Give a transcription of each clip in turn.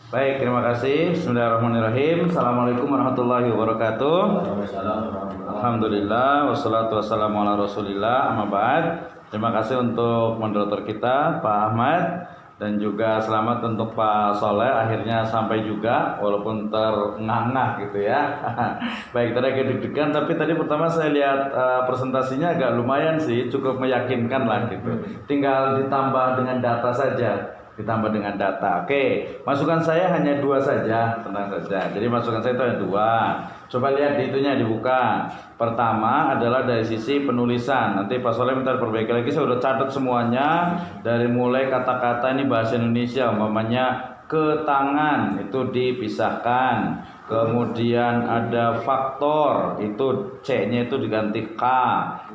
Baik, terima kasih. Bismillahirrahmanirrahim. Assalamualaikum warahmatullahi wabarakatuh. Alhamdulillah, wassalatu wassalamu ala rasulillah, amma ba'd. Terima kasih untuk moderator kita, Pak Ahmad. Dan juga selamat untuk Pak Soleh, akhirnya sampai juga, walaupun terengah-engah gitu ya. Baik, tadi agak deg-degan, tapi tadi pertama saya lihat presentasinya agak lumayan sih, cukup meyakinkan lah gitu. Tinggal ditambah dengan data saja. Ditambah dengan data. Oke, masukan saya hanya 2 saja, tenang saja. Jadi masukan saya itu hanya 2. Coba lihat di itunya, dibuka. Pertama adalah dari sisi penulisan. Nanti Pak Soleh minta perbaiki lagi. Saya udah catat semuanya dari mulai kata-kata ini bahasa Indonesia, umpamanya ke tangan itu dipisahkan. Kemudian ada faktor, itu C-nya itu diganti K.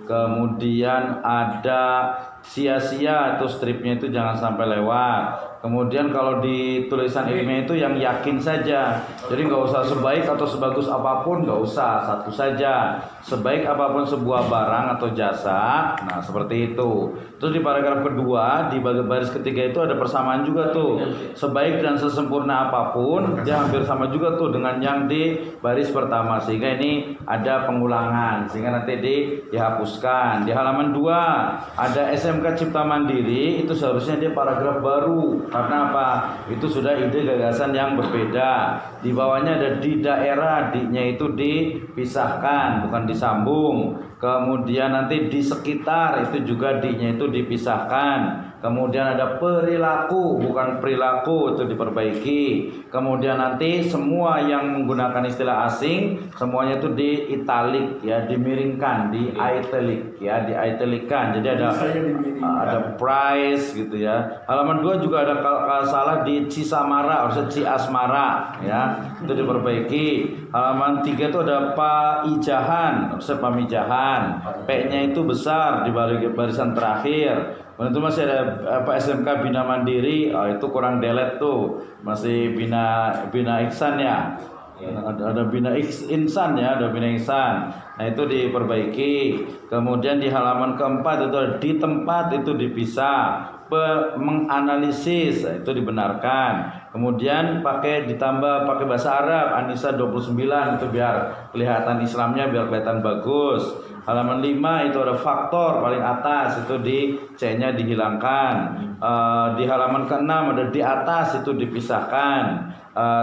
Kemudian ada sia-sia, itu stripnya itu jangan sampai lewat. Kemudian kalau di tulisan ilmiah itu yang yakin saja. Jadi nggak usah sebaik atau sebagus apapun, nggak usah, satu saja. Sebaik apapun sebuah barang atau jasa. Nah seperti itu. Terus di paragraf kedua, di baris ketiga itu ada persamaan juga tuh. Sebaik dan sesempurna apapun, dia hampir sama juga tuh dengan yang di baris pertama. Sehingga ini ada pengulangan, sehingga nanti dihapuskan. Di halaman 2 ada SMK Cipta Mandiri, itu seharusnya dia paragraf baru. Karena apa? Itu sudah ide gagasan yang berbeda. Di bawahnya ada di daerah, di-nya itu dipisahkan, bukan disambung. Kemudian nanti di sekitar, itu juga di-nya itu dipisahkan. Kemudian ada perilaku, bukan perilaku, itu diperbaiki. Kemudian nanti semua yang menggunakan istilah asing, semuanya itu di italic ya, dimiringkan, di italic ya, di italickan. Jadi ada price gitu ya. Halaman 2 juga ada kalau salah di Cisamara, harusnya Ciasmara ya, itu diperbaiki. Halaman 3 itu ada Paijahan, harusnya Pamijahan. P-nya itu besar di barisan terakhir. Itu masih ada SMK Bina Mandiri, itu kurang delete tuh, masih Bina Iksan ya. Ada Bina Insan ya, ada Bina Insan. Nah itu diperbaiki. Kemudian di halaman keempat itu ada di tempat, itu dipisah. Menganalisis, itu dibenarkan. Kemudian ditambah pakai bahasa Arab, Anisa 29, itu biar kelihatan Islamnya, biar kelihatan bagus. Halaman 5 itu ada faktor paling atas, itu di C-nya dihilangkan. Di halaman ke-6 ada di atas, itu dipisahkan.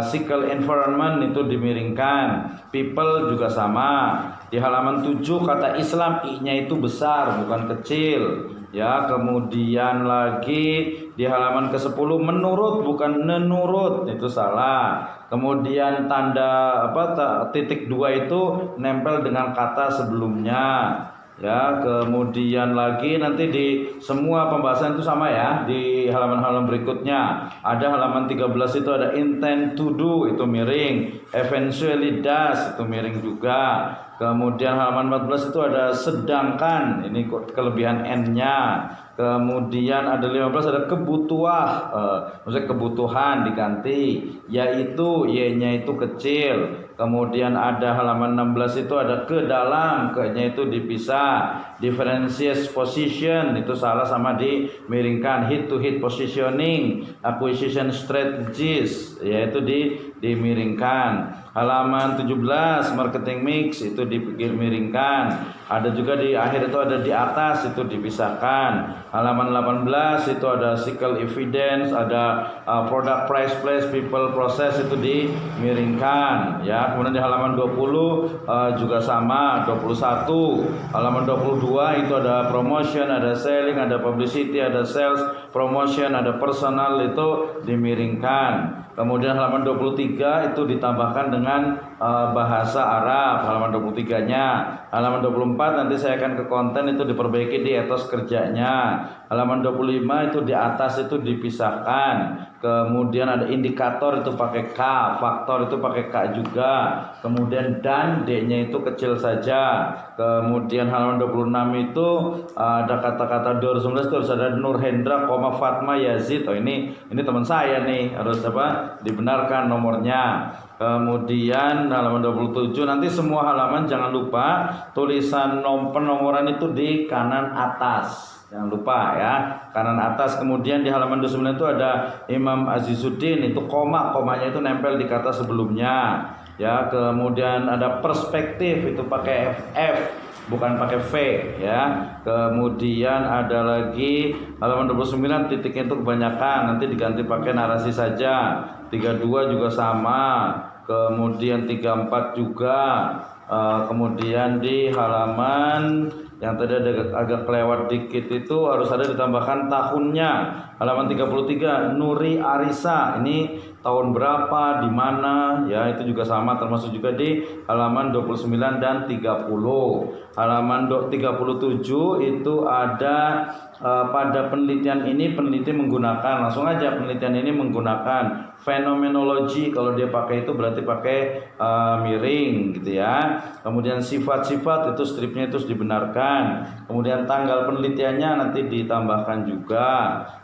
Cycle environment itu dimiringkan. People juga sama. Di halaman 7 kata Islam, I-nya itu besar bukan kecil. Ya, kemudian lagi di halaman ke-10 menurut bukan menurut, itu salah. Kemudian tanda titik 2 itu nempel dengan kata sebelumnya. Ya, kemudian lagi nanti di semua pembahasan itu sama ya, di halaman-halaman berikutnya. Ada halaman 13 itu ada intend to do, itu miring. Eventually does, itu miring juga. Kemudian halaman 14 itu ada sedangkan, ini kelebihan N-nya. Kemudian ada 15 ada maksudnya kebutuhan diganti, yaitu Y-nya itu kecil. Kemudian ada halaman 16 itu ada ke dalam, ke-nya itu dipisah. Differentiate position, itu salah sama dimiringkan. Hit to hit positioning, acquisition strategies, yaitu dimiringkan. Halaman 17 marketing mix, itu dimiringkan. Ada juga di akhir itu ada di atas, itu dipisahkan. Halaman 18 itu ada cycle evidence, ada product price place people process, itu dimiringkan ya. Kemudian di halaman 20 juga sama. 21 halaman 22 itu ada promotion, ada selling, ada publicity, ada sales, promotion, ada personal, itu dimiringkan. Kemudian halaman 23 itu ditambahkan dengan bahasa Arab, halaman 23-nya. Halaman 24 nanti saya akan ke konten, itu diperbaiki di etos kerjanya. Halaman 25 itu di atas itu dipisahkan. Kemudian ada indikator, itu pakai K, faktor itu pakai K juga. Kemudian dan D-nya itu kecil saja. Kemudian halaman 26 itu ada kata-kata 2019 itu harus ada Nur Hendra, Fatma Yazid. Oh ini teman saya nih, harus dibenarkan nomornya. Kemudian halaman 27 nanti semua halaman jangan lupa tulisan penomoran itu di kanan atas. Jangan lupa ya, kanan atas. Kemudian di halaman 29 itu ada Imam Azizuddin, itu komanya itu nempel di kata sebelumnya. Ya, kemudian ada perspektif itu pakai F bukan pakai V ya. Kemudian ada lagi halaman 29 titiknya itu kebanyakan, nanti diganti pakai narasi saja. 32 juga sama. Kemudian 34 juga. Kemudian di halaman yang tadi ada agak kelewat dikit itu harus ada ditambahkan tahunnya. Halaman 33 Nuri Arisa, ini tahun berapa, di mana ya, itu juga sama, termasuk juga di halaman 29 dan 30. Halaman 37 itu ada pada penelitian ini peneliti menggunakan, langsung aja penelitian ini menggunakan fenomenologi. Kalau dia pakai itu berarti pakai miring gitu ya. Kemudian sifat-sifat itu stripnya itu dibenarkan. Kemudian tanggal penelitiannya nanti ditambahkan juga.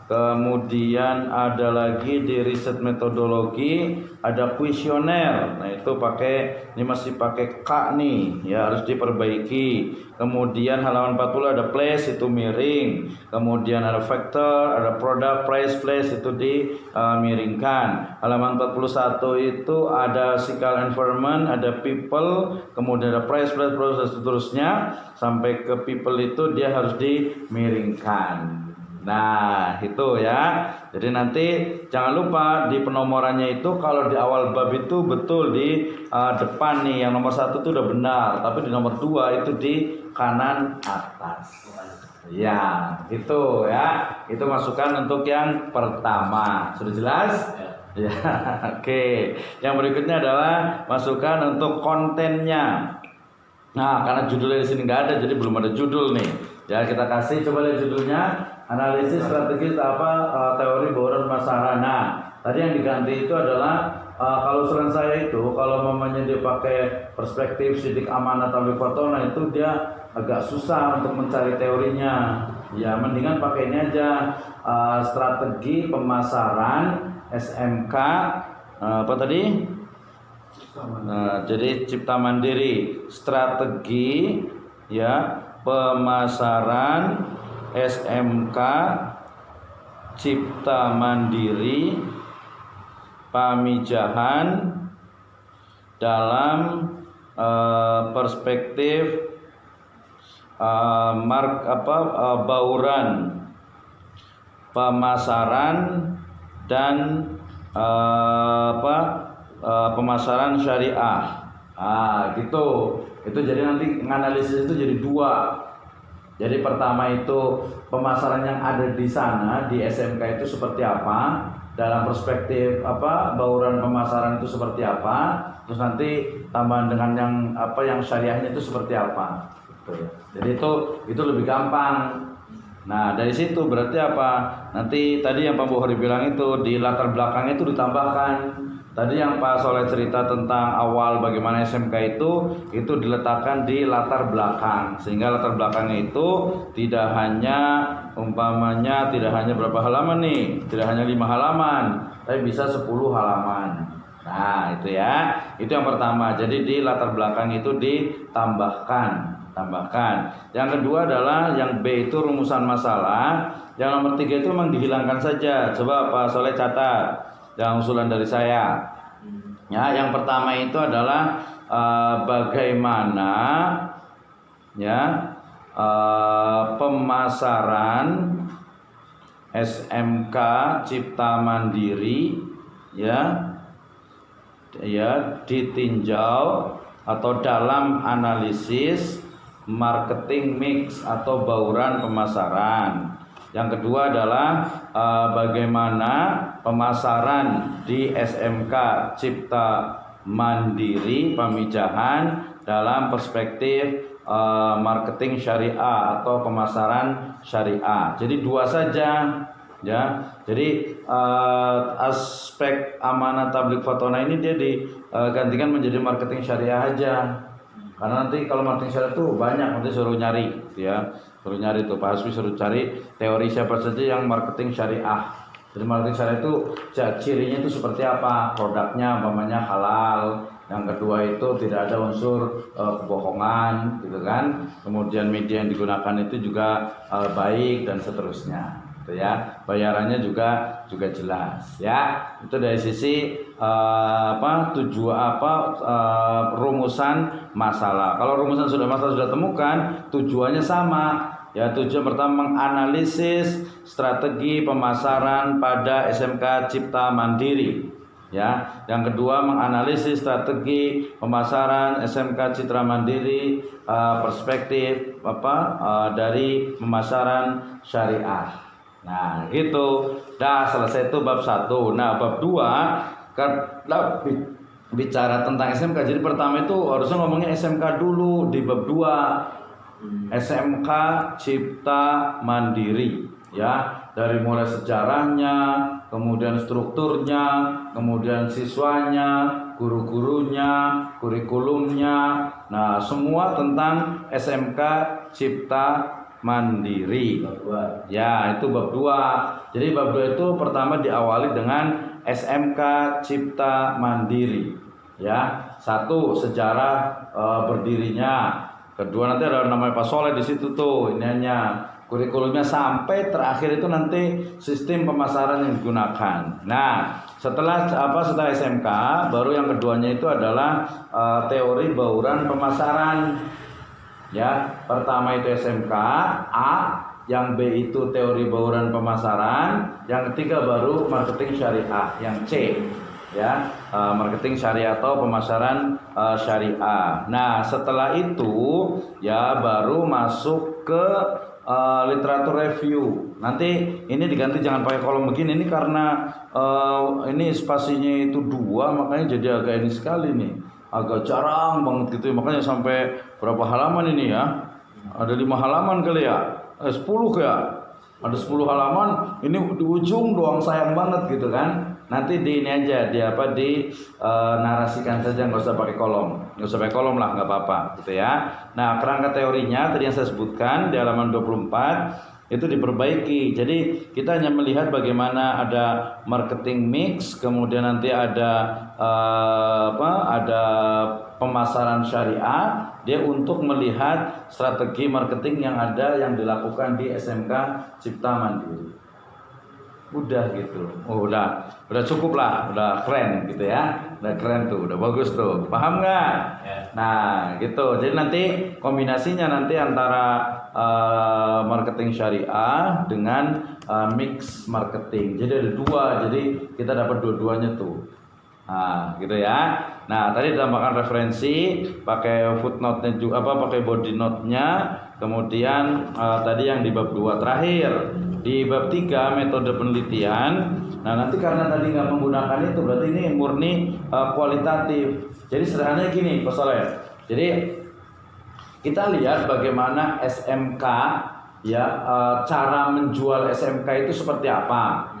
Kemudian ada lagi di riset metodologi ada kuesioner. Nah itu pakai, ini masih pakai K nih ya, harus diperbaiki. Kemudian halaman 40 ada place, itu miring. Kemudian ada factor, ada product, price, place, itu dimiringkan. Halaman 41 itu ada physical environment, ada people, kemudian ada price, place, dan seterusnya. Sampai ke people itu dia harus dimiringkan. Nah itu ya. Jadi nanti jangan lupa di penomorannya itu kalau di awal bab itu betul di depan nih, yang nomor 1 itu udah benar, tapi di nomor 2 itu di kanan atas. Ya itu ya, itu masukan untuk yang pertama. Sudah jelas? Ya. Oke. Yang berikutnya adalah masukan untuk kontennya. Nah karena judulnya di sini nggak ada, jadi belum ada judul nih. Ya kita kasih, coba lihat judulnya. Analisis strategis teori bauran pemasaran. Nah, tadi yang diganti itu adalah kalau saran saya itu kalau mamanya dia pakai perspektif sidik amanat tablik fatona itu dia agak susah untuk mencari teorinya. Ya, mendingan pakai ini aja, strategi pemasaran SMK apa tadi? Jadi Cipta Mandiri, strategi ya pemasaran SMK Cipta Mandiri Pamijahan dalam perspektif bauran pemasaran dan pemasaran syariah. Gitu. Itu jadi nanti menganalisis itu jadi 2. Jadi pertama itu pemasaran yang ada di sana di SMK itu seperti apa, dalam perspektif bauran pemasaran itu seperti apa, terus nanti tambahan dengan yang syariahnya itu seperti apa. Jadi itu lebih gampang. Nah dari situ berarti apa? Nanti tadi yang Pak Bukhari bilang itu di latar belakangnya itu ditambahkan. Tadi yang Pak Soleh cerita tentang awal bagaimana SMK itu diletakkan di latar belakang, sehingga latar belakangnya itu tidak hanya umpamanya tidak hanya berapa halaman nih, tidak hanya 5 halaman, tapi bisa 10 halaman. Nah itu ya, itu yang pertama. Jadi di latar belakang itu ditambahkan. Yang kedua adalah yang B itu rumusan masalah. Yang nomor 3 itu memang dihilangkan saja. Coba Pak Soleh catat yang usulan dari saya. Ya, yang pertama itu adalah bagaimana ya pemasaran SMK Cipta Mandiri ya ditinjau atau dalam analisis marketing mix atau bauran pemasaran. Yang kedua adalah bagaimana pemasaran di SMK Cipta Mandiri Pamijahan dalam perspektif marketing syariah atau pemasaran syariah. Jadi 2 saja ya. Jadi aspek amanat tablik fatona ini dia digantikan menjadi marketing syariah aja. Karena nanti kalau marketing syariah itu banyak, nanti suruh nyari ya. Suruh nyari tuh Pak Hasbi, suruh cari teori siapa saja yang marketing syariah. Jadi marketing syariah itu cirinya itu seperti apa? Produknya umpamanya halal. Yang kedua itu tidak ada unsur kebohongan, gitu kan. Kemudian media yang digunakan itu juga baik dan seterusnya. Gitu ya. Bayarannya juga jelas ya. Itu dari sisi rumusan masalah. Kalau rumusan masalah sudah temukan, tujuannya sama. Ya, tujuan pertama menganalisis strategi pemasaran pada SMK Cipta Mandiri. Ya, yang kedua menganalisis strategi pemasaran SMK Citra Mandiri perspektif dari pemasaran syariah. Nah, gitu. Dah selesai itu bab 1. Nah, bab 2 karena bicara tentang SMK. Jadi pertama itu harusnya ngomongin SMK dulu di bab 2. SMK Cipta Mandiri, ya, dari mulai sejarahnya, kemudian strukturnya, kemudian siswanya, guru-gurunya, kurikulumnya. Nah, semua tentang SMK Cipta Mandiri. Ya, itu bab 2. Jadi bab 2 itu pertama diawali dengan SMK Cipta Mandiri. Ya, 1 sejarah berdirinya. Kedua nanti ada namanya Pak Soleh di situ tuh, ininya kurikulumnya, sampai terakhir itu nanti sistem pemasaran yang digunakan. Nah, setelah SMK, baru yang keduanya itu adalah teori bauran pemasaran. Ya, pertama itu SMK A, yang B itu teori bauran pemasaran, yang ketiga baru marketing syariah, yang C. Ya, marketing syariah atau pemasaran syariah. Nah, setelah itu ya baru masuk ke literatur review. Nanti ini diganti, jangan pakai kolom begini, ini karena ini spasinya itu 2, makanya jadi agak ini sekali nih, agak jarang banget gitu. Makanya sampai berapa halaman ini ya? Ada 5 halaman kali ya? 10 ya? Ada 10 halaman. Ini di ujung doang, sayang banget gitu kan. Nanti di ini aja, narasikan saja, nggak usah pakai kolom, lah, nggak apa-apa gitu ya. Nah, kerangka teorinya tadi yang saya sebutkan di halaman 24 itu diperbaiki. Jadi kita hanya melihat bagaimana ada marketing mix, kemudian nanti ada ada pemasaran syariah, dia untuk melihat strategi marketing yang ada yang dilakukan di SMK Cipta Mandiri. Udah gitu. Udah cukup lah, udah keren gitu ya. Udah keren tuh, udah bagus tuh. Paham nggak? Ya. Nah, gitu. Jadi nanti kombinasinya nanti antara marketing syariah dengan mix marketing. Jadi ada 2. Jadi kita dapat dua-duanya tuh. Nah, gitu ya. Nah, tadi ditambahkan referensi, pakai footnote-nya juga, pakai body note-nya. Kemudian tadi yang di bab 2 terakhir. Di bab 3 metode penelitian. Nah, nanti karena tadi nggak menggunakan itu, berarti ini murni kualitatif. Jadi sederhananya gini, Pak Soleh. Jadi kita lihat bagaimana SMK ya, cara menjual SMK itu seperti apa.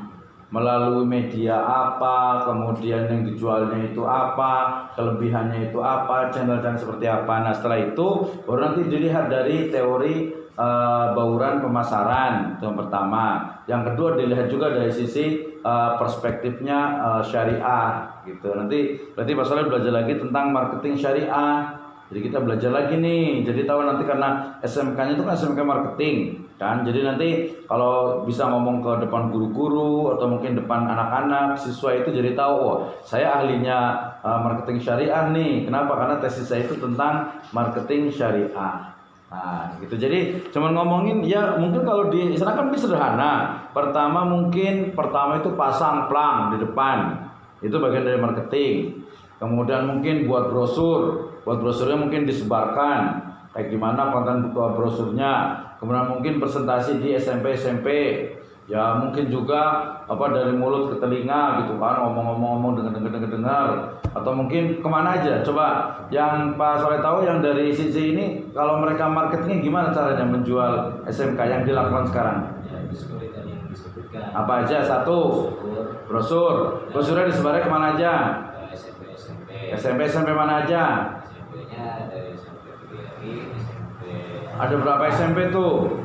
Melalui media apa, kemudian yang dijualnya itu apa, kelebihannya itu apa, channel-channel seperti apa. Nah, setelah itu baru nanti dilihat dari teori bauran pemasaran, itu yang pertama. Yang kedua dilihat juga dari sisi perspektifnya syariah gitu. Nanti berarti Pak Soleh belajar lagi tentang marketing syariah. Jadi kita belajar lagi nih. Jadi tahu nanti karena SMK-nya itu kan SMK marketing kan. Jadi nanti kalau bisa ngomong ke depan guru-guru atau mungkin depan anak-anak, siswa itu jadi tahu, oh, saya ahlinya marketing syariah nih. Kenapa? Karena tesis saya itu tentang marketing syariah. Nah, gitu. Jadi cuman ngomongin ya, mungkin kalau di sana kan lebih sederhana. Pertama itu pasang plang di depan. Itu bagian dari marketing. Kemudian mungkin buat brosur. Buat brosurnya mungkin disebarkan kayak gimana konten brosurnya. Kemudian mungkin presentasi di SMP. Ya mungkin juga dari mulut ke telinga gitu kan, ngomong-ngomong dengar. Atau mungkin kemana aja. Coba yang Pak Soleh tahu, yang dari sisi ini, kalau mereka marketingnya gimana caranya menjual SMK yang dilakukan sekarang? Ya, seperti tadi yang disebutkan. Apa aja? 1, brosur. Brosurnya disebarnya kemana aja? SMP mana aja? SMP-nya dari SMP PGRI, SMP. Ada berapa SMP tuh?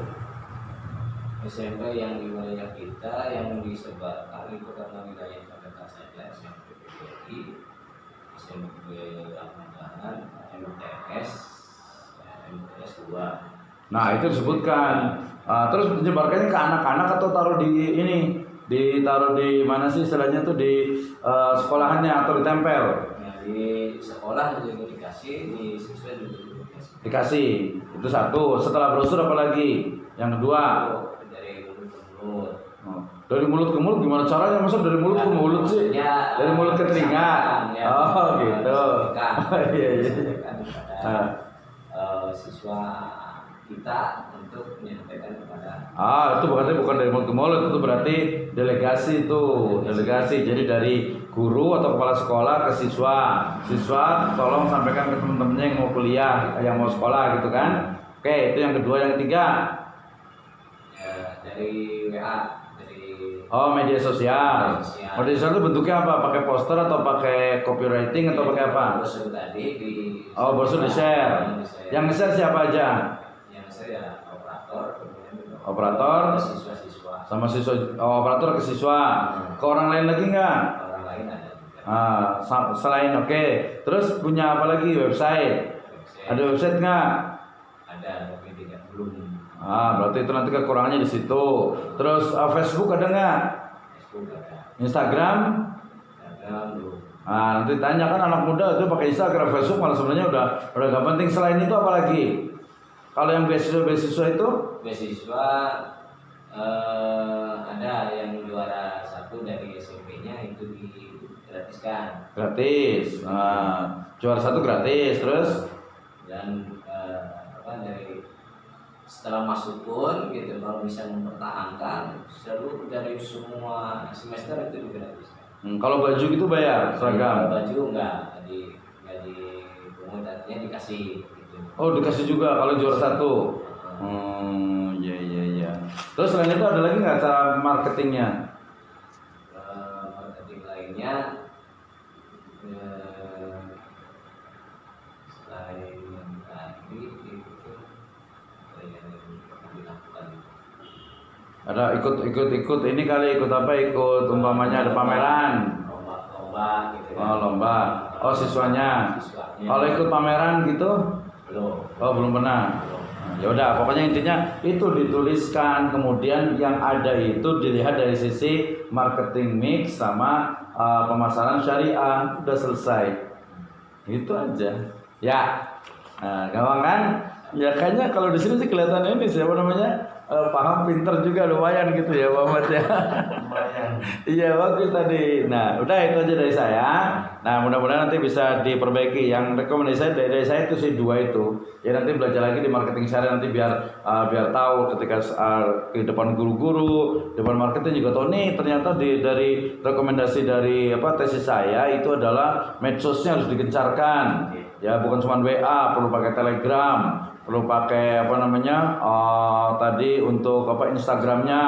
SMP yang di wilayah kita yang disebarkan itu karena wilayah terbatas saja, SMP PPI, SMP Rahmatan, MTS, MTS 2. Nah itu disebutkan. Terus menyebarkannya ke anak-anak atau taruh di ini, ditaruh di mana sih istilahnya tuh di sekolahannya atau ditempel? Nah, di sekolah juga dikasih, di siswa juga dikasih. Dikasih. Itu satu. Setelah brosur apa lagi? Yang kedua. Dari mulut ke mulut. Dari mulut ke mulut gimana caranya? Masa dari mulut ke mulut sih? Ya, Dari mulut ke telinga. ya, Oh gitu. Iya iya. Siswa kita untuk menyampaikan kepada Itu bukan dari mulut ke mulut, itu berarti delegasi itu, delegasi. Jadi dari guru atau kepala sekolah ke siswa. Siswa tolong sampaikan ke teman-temannya yang mau kuliah, yang mau sekolah gitu kan. Oke, itu yang kedua. Yang ketiga, dari WA, dari media sosial. Media sosial itu bentuknya apa? Pakai poster atau pakai copywriting atau pakai apa? brosur tadi di Brosur di-share. Yang nge-share siapa aja? yang saya operator, kemudian juga Operator siswa-siswa, sama siswa. Operator ke siswa. Ke orang lain lagi nggak? orang lain ada juga. Selain oke. Terus punya apa lagi? Website. Ada website nggak? Ada, tapi tidak belum. Berarti itu nanti kekurangannya di situ. Terus Facebook ada nggak? Facebook ada, Instagram? belum. Nanti tanya kan anak muda itu pakai Instagram, Facebook malah sebenarnya udah gak penting. Selain itu apa lagi? Kalau yang beasiswa itu? Beasiswa ada yang juara 1 dari SMP-nya itu digratiskan. Gratis. Juara 1 gratis. Terus? Dan dari setelah masuk pun gitu, kalau bisa mempertahankan selalu dari semua semester itu digratiskan. Kalau baju gitu bayar seragam? Baju enggak dipungut, artinya dikasih gitu. Dikasih juga kalau juara 1. Iya. Terus selain itu ada lagi nggak cara marketingnya? Marketing lainnya selain yang tadi itu yang dilakukan. Ada ikut ini kali, ikut apa? Ikut umpamanya ada pameran. Lomba gitu. Lomba. Siswanya. Kalau ikut pameran gitu? Belum. Belum pernah. Ya udah, pokoknya intinya itu dituliskan, kemudian yang ada itu dilihat dari sisi marketing mix sama pemasaran syariah, udah selesai. Itu aja. Ya. Gampang kan? Ya kayaknya kalau di sini sih kelihatan ini siapa namanya? Paham, pinter juga, lumayan gitu ya Muhammad ya. Lumayan. Iya bagus tadi. Nah udah itu aja dari saya. Nah mudah-mudahan nanti bisa diperbaiki. Yang rekomendasi saya dari saya itu sih 2 itu. Ya nanti belajar lagi di marketing syariah nanti biar tahu ketika ke depan guru-guru, depan marketing juga tahu nih ternyata dari rekomendasi dari tesis saya itu adalah medsosnya harus digencarkan. Ya bukan cuma WA, perlu pakai Telegram, perlu pakai tadi untuk Instagramnya.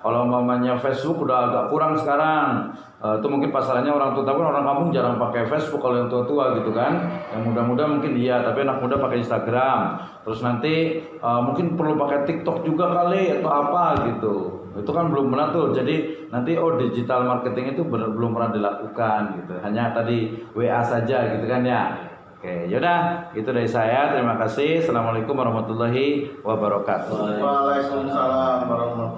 Kalau umpamanya Facebook udah agak kurang sekarang. Itu mungkin pasarannya orang tua, tapi orang kampung jarang pakai Facebook kalau yang tua-tua gitu kan. Yang muda-muda mungkin iya, tapi anak muda pakai Instagram. Terus nanti mungkin perlu pakai TikTok juga kali atau apa gitu. Itu kan belum pernah tuh. Jadi nanti digital marketing itu belum pernah dilakukan gitu. Hanya tadi WA saja gitu kan ya. Oke, yaudah, itu dari saya. Terima kasih. Assalamualaikum warahmatullahi wabarakatuh. Waalaikumsalam warahmatullahi wabarakatuh.